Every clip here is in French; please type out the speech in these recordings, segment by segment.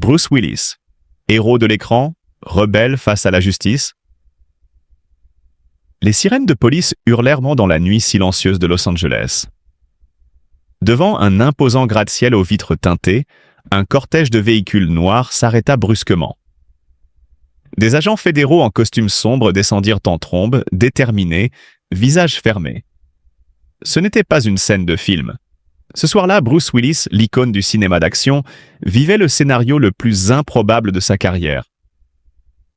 Bruce Willis, héros de l'écran, rebelle face à la justice. Les sirènes de police hurlèrent dans la nuit silencieuse de Los Angeles. Devant un imposant gratte-ciel aux vitres teintées, un cortège de véhicules noirs s'arrêta brusquement. Des agents fédéraux en costume sombre descendirent en trombe, déterminés, visages fermés. Ce n'était pas une scène de film. Ce soir-là, Bruce Willis, l'icône du cinéma d'action, vivait le scénario le plus improbable de sa carrière.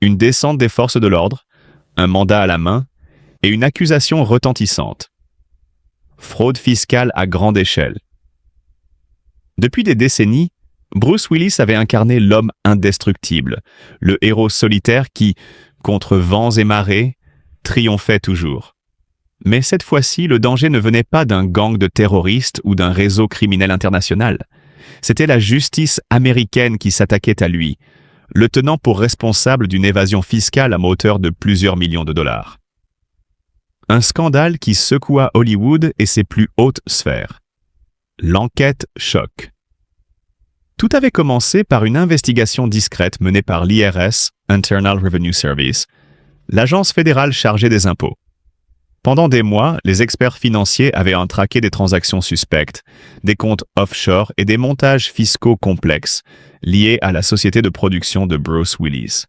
Une descente des forces de l'ordre, un mandat à la main et une accusation retentissante. Fraude fiscale à grande échelle. Depuis des décennies, Bruce Willis avait incarné l'homme indestructible, le héros solitaire qui, contre vents et marées, triomphait toujours. Mais cette fois-ci, le danger ne venait pas d'un gang de terroristes ou d'un réseau criminel international. C'était la justice américaine qui s'attaquait à lui, le tenant pour responsable d'une évasion fiscale à hauteur de plusieurs millions de dollars. Un scandale qui secoua Hollywood et ses plus hautes sphères. L'enquête choc. Tout avait commencé par une investigation discrète menée par l'IRS, Internal Revenue Service, l'agence fédérale chargée des impôts. Pendant des mois, les experts financiers avaient traqué des transactions suspectes, des comptes offshore et des montages fiscaux complexes liés à la société de production de Bruce Willis.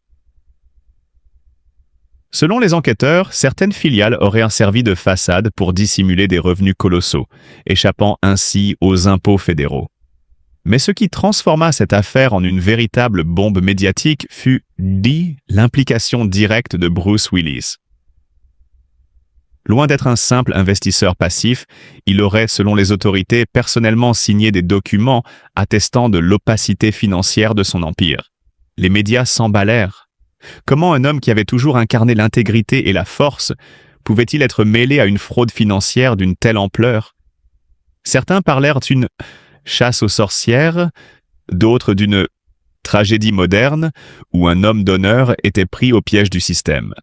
Selon les enquêteurs, certaines filiales auraient servi de façade pour dissimuler des revenus colossaux, échappant ainsi aux impôts fédéraux. Mais ce qui transforma cette affaire en une véritable bombe médiatique fut, l'implication directe de Bruce Willis. Loin d'être un simple investisseur passif, il aurait, selon les autorités, personnellement signé des documents attestant de l'opacité financière de son empire. Les médias s'emballèrent. Comment un homme qui avait toujours incarné l'intégrité et la force pouvait-il être mêlé à une fraude financière d'une telle ampleur? Certains parlèrent d'une chasse aux sorcières, d'autres d'une tragédie moderne où un homme d'honneur était pris au piège du système.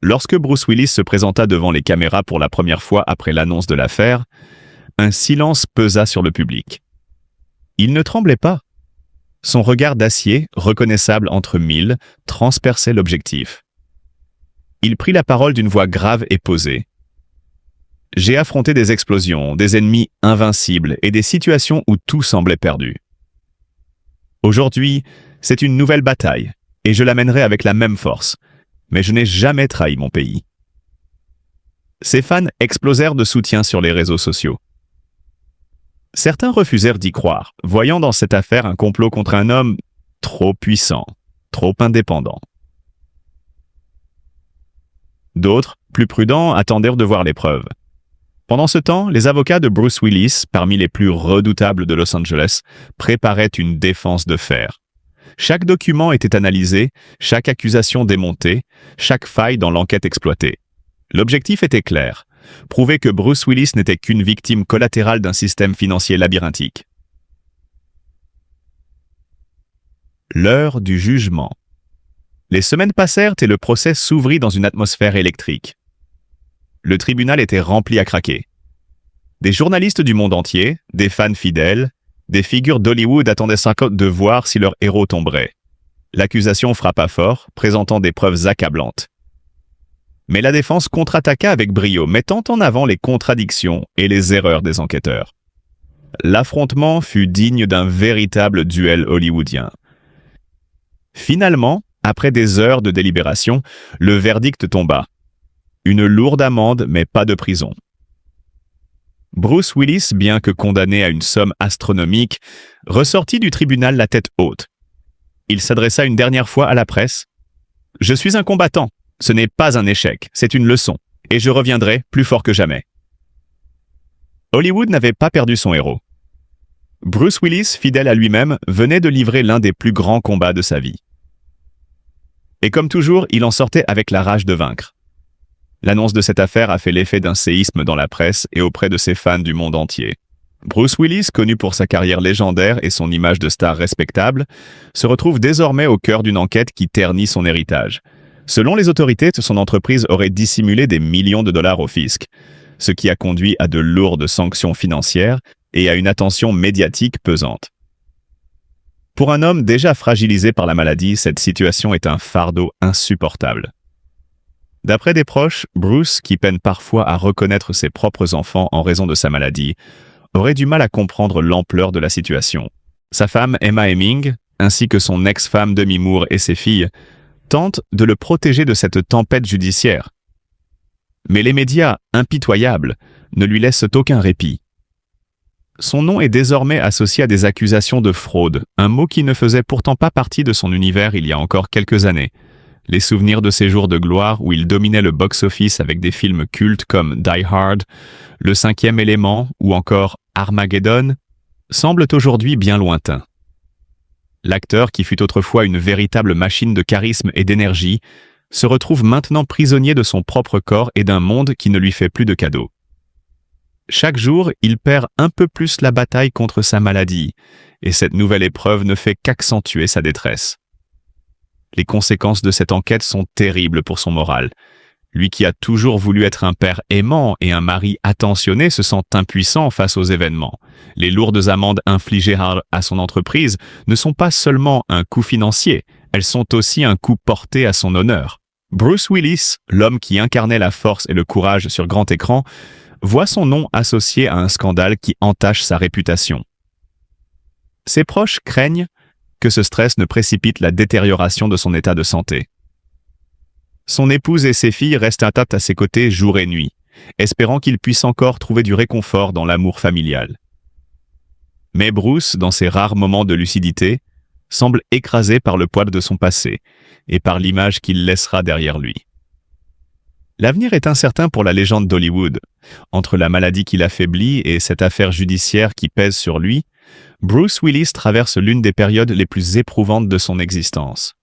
Lorsque Bruce Willis se présenta devant les caméras pour la première fois après l'annonce de l'affaire, un silence pesa sur le public. Il ne tremblait pas. Son regard d'acier, reconnaissable entre mille, transperçait l'objectif. Il prit la parole d'une voix grave et posée. « J'ai affronté des explosions, des ennemis invincibles et des situations où tout semblait perdu. Aujourd'hui, c'est une nouvelle bataille, et je la mènerai avec la même force. Mais je n'ai jamais trahi mon pays. » Ses fans explosèrent de soutien sur les réseaux sociaux. Certains refusèrent d'y croire, voyant dans cette affaire un complot contre un homme trop puissant, trop indépendant. D'autres, plus prudents, attendirent de voir les preuves. Pendant ce temps, les avocats de Bruce Willis, parmi les plus redoutables de Los Angeles, préparaient une défense de fer. Chaque document était analysé, chaque accusation démontée, chaque faille dans l'enquête exploitée. L'objectif était clair, prouver que Bruce Willis n'était qu'une victime collatérale d'un système financier labyrinthique. L'heure du jugement. Les semaines passèrent et le procès s'ouvrit dans une atmosphère électrique. Le tribunal était rempli à craquer. Des journalistes du monde entier, des fans fidèles, des figures d'Hollywood attendaient de voir si leur héros tomberait. L'accusation frappa fort, présentant des preuves accablantes. Mais la défense contre-attaqua avec brio, mettant en avant les contradictions et les erreurs des enquêteurs. L'affrontement fut digne d'un véritable duel hollywoodien. Finalement, après des heures de délibération, le verdict tomba. Une lourde amende, mais pas de prison. Bruce Willis, bien que condamné à une somme astronomique, ressortit du tribunal la tête haute. Il s'adressa une dernière fois à la presse. « Je suis un combattant. Ce n'est pas un échec, c'est une leçon. Et je reviendrai plus fort que jamais. » Hollywood n'avait pas perdu son héros. Bruce Willis, fidèle à lui-même, venait de livrer l'un des plus grands combats de sa vie. Et comme toujours, il en sortait avec la rage de vaincre. L'annonce de cette affaire a fait l'effet d'un séisme dans la presse et auprès de ses fans du monde entier. Bruce Willis, connu pour sa carrière légendaire et son image de star respectable, se retrouve désormais au cœur d'une enquête qui ternit son héritage. Selon les autorités, son entreprise aurait dissimulé des millions de dollars au fisc, ce qui a conduit à de lourdes sanctions financières et à une attention médiatique pesante. Pour un homme déjà fragilisé par la maladie, cette situation est un fardeau insupportable. D'après des proches, Bruce, qui peine parfois à reconnaître ses propres enfants en raison de sa maladie, aurait du mal à comprendre l'ampleur de la situation. Sa femme, Emma Heming, ainsi que son ex-femme Demi Moore et ses filles, tentent de le protéger de cette tempête judiciaire. Mais les médias, impitoyables, ne lui laissent aucun répit. Son nom est désormais associé à des accusations de fraude, un mot qui ne faisait pourtant pas partie de son univers il y a encore quelques années. Les souvenirs de ses jours de gloire où il dominait le box-office avec des films cultes comme Die Hard, Le Cinquième Élément ou encore Armageddon semblent aujourd'hui bien lointains. L'acteur, qui fut autrefois une véritable machine de charisme et d'énergie, se retrouve maintenant prisonnier de son propre corps et d'un monde qui ne lui fait plus de cadeaux. Chaque jour, il perd un peu plus la bataille contre sa maladie, et cette nouvelle épreuve ne fait qu'accentuer sa détresse. Les conséquences de cette enquête sont terribles pour son moral. Lui qui a toujours voulu être un père aimant et un mari attentionné se sent impuissant face aux événements. Les lourdes amendes infligées à son entreprise ne sont pas seulement un coût financier, elles sont aussi un coup porté à son honneur. Bruce Willis, l'homme qui incarnait la force et le courage sur grand écran, voit son nom associé à un scandale qui entache sa réputation. Ses proches craignent que ce stress ne précipite la détérioration de son état de santé. Son épouse et ses filles restent intactes à ses côtés jour et nuit, espérant qu'il puisse encore trouver du réconfort dans l'amour familial. Mais Bruce, dans ses rares moments de lucidité, semble écrasé par le poids de son passé et par l'image qu'il laissera derrière lui. L'avenir est incertain pour la légende d'Hollywood. Entre la maladie qui l'affaiblit et cette affaire judiciaire qui pèse sur lui, Bruce Willis traverse l'une des périodes les plus éprouvantes de son existence.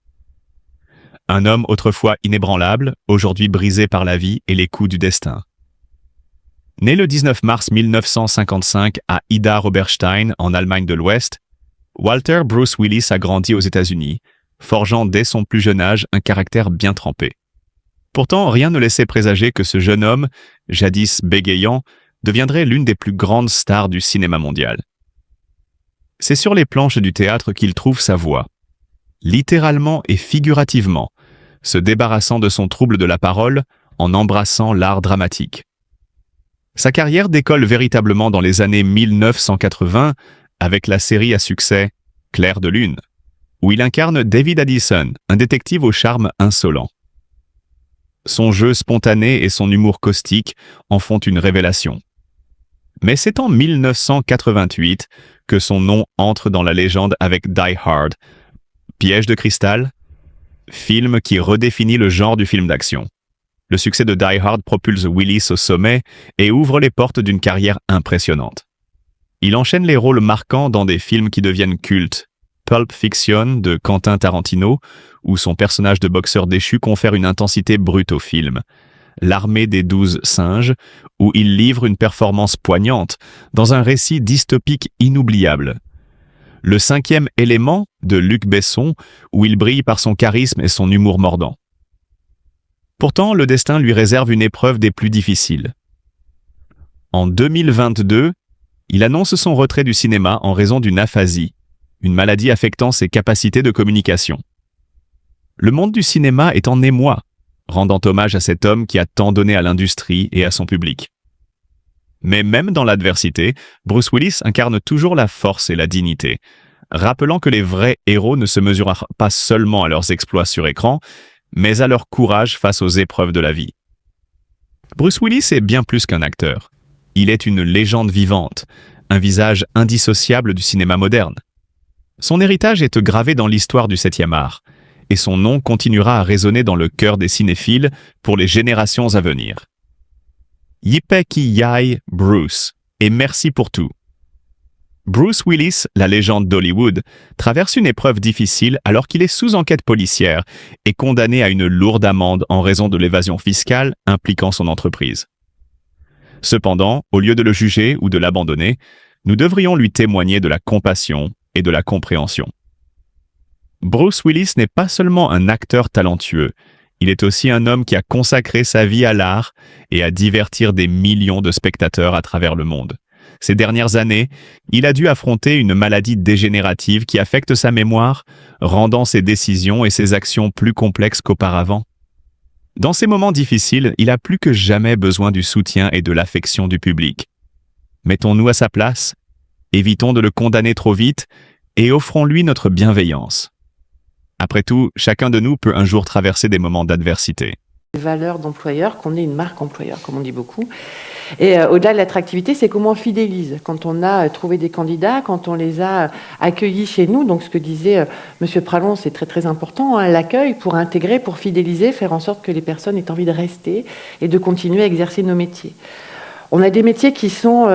Un homme autrefois inébranlable, aujourd'hui brisé par la vie et les coups du destin. Né le 19 mars 1955 à Idar-Oberstein, en Allemagne de l'Ouest, Walter Bruce Willis a grandi aux États-Unis, forgeant dès son plus jeune âge un caractère bien trempé. Pourtant, rien ne laissait présager que ce jeune homme, jadis bégayant, deviendrait l'une des plus grandes stars du cinéma mondial. C'est sur les planches du théâtre qu'il trouve sa voie, littéralement et figurativement, se débarrassant de son trouble de la parole en embrassant l'art dramatique. Sa carrière décolle véritablement dans les années 1980 avec la série à succès Clair de Lune, où il incarne David Addison, un détective au charme insolent. Son jeu spontané et son humour caustique en font une révélation. Mais c'est en 1988 que son nom entre dans la légende avec Die Hard, Piège de cristal, film qui redéfinit le genre du film d'action. Le succès de Die Hard propulse Willis au sommet et ouvre les portes d'une carrière impressionnante. Il enchaîne les rôles marquants dans des films qui deviennent cultes. Pulp Fiction de Quentin Tarantino, où son personnage de boxeur déchu confère une intensité brute au film. L'Armée des 12 singes, où il livre une performance poignante dans un récit dystopique inoubliable. Le Cinquième Élément de Luc Besson, où il brille par son charisme et son humour mordant. Pourtant, le destin lui réserve une épreuve des plus difficiles. En 2022, il annonce son retrait du cinéma en raison d'une aphasie, une maladie affectant ses capacités de communication. Le monde du cinéma est en émoi, rendant hommage à cet homme qui a tant donné à l'industrie et à son public. Mais même dans l'adversité, Bruce Willis incarne toujours la force et la dignité, rappelant que les vrais héros ne se mesurent pas seulement à leurs exploits sur écran, mais à leur courage face aux épreuves de la vie. Bruce Willis est bien plus qu'un acteur. Il est une légende vivante, un visage indissociable du cinéma moderne. Son héritage est gravé dans l'histoire du 7e art, et son nom continuera à résonner dans le cœur des cinéphiles pour les générations à venir. Yippee-ki-yay, Bruce, et merci pour tout. Bruce Willis, la légende d'Hollywood, traverse une épreuve difficile alors qu'il est sous enquête policière et condamné à une lourde amende en raison de l'évasion fiscale impliquant son entreprise. Cependant, au lieu de le juger ou de l'abandonner, nous devrions lui témoigner de la compassion et de la compréhension. Bruce Willis n'est pas seulement un acteur talentueux, il est aussi un homme qui a consacré sa vie à l'art et à divertir des millions de spectateurs à travers le monde. Ces dernières années, il a dû affronter une maladie dégénérative qui affecte sa mémoire, rendant ses décisions et ses actions plus complexes qu'auparavant. Dans ces moments difficiles, il a plus que jamais besoin du soutien et de l'affection du public. Mettons-nous à sa place, évitons de le condamner trop vite et offrons-lui notre bienveillance. Après tout, chacun de nous peut un jour traverser des moments d'adversité. Valeurs d'employeur, qu'on ait une marque employeur, comme on dit beaucoup. Et au-delà de l'attractivité, c'est comment on fidélise. Quand on a trouvé des candidats, quand on les a accueillis chez nous, donc ce que disait Monsieur Pralon, c'est très très important, hein, l'accueil pour intégrer, pour fidéliser, faire en sorte que les personnes aient envie de rester et de continuer à exercer nos métiers. On a des métiers qui sont...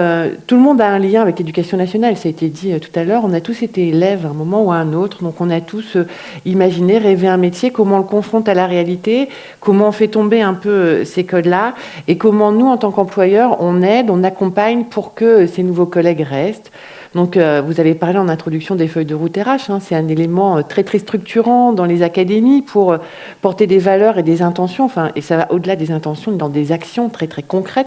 tout le monde a un lien avec l'éducation nationale, ça a été dit tout à l'heure. On a tous été élèves à un moment ou à un autre, donc on a tous imaginé, rêvé un métier, comment on le confronte à la réalité, comment on fait tomber un peu ces codes-là, et comment nous, en tant qu'employeurs, on aide, on accompagne pour que ces nouveaux collègues restent. Donc, vous avez parlé en introduction des feuilles de route RH, hein, c'est un élément très très structurant dans les académies pour porter des valeurs et des intentions, enfin, et ça va au-delà des intentions, dans des actions très très concrètes.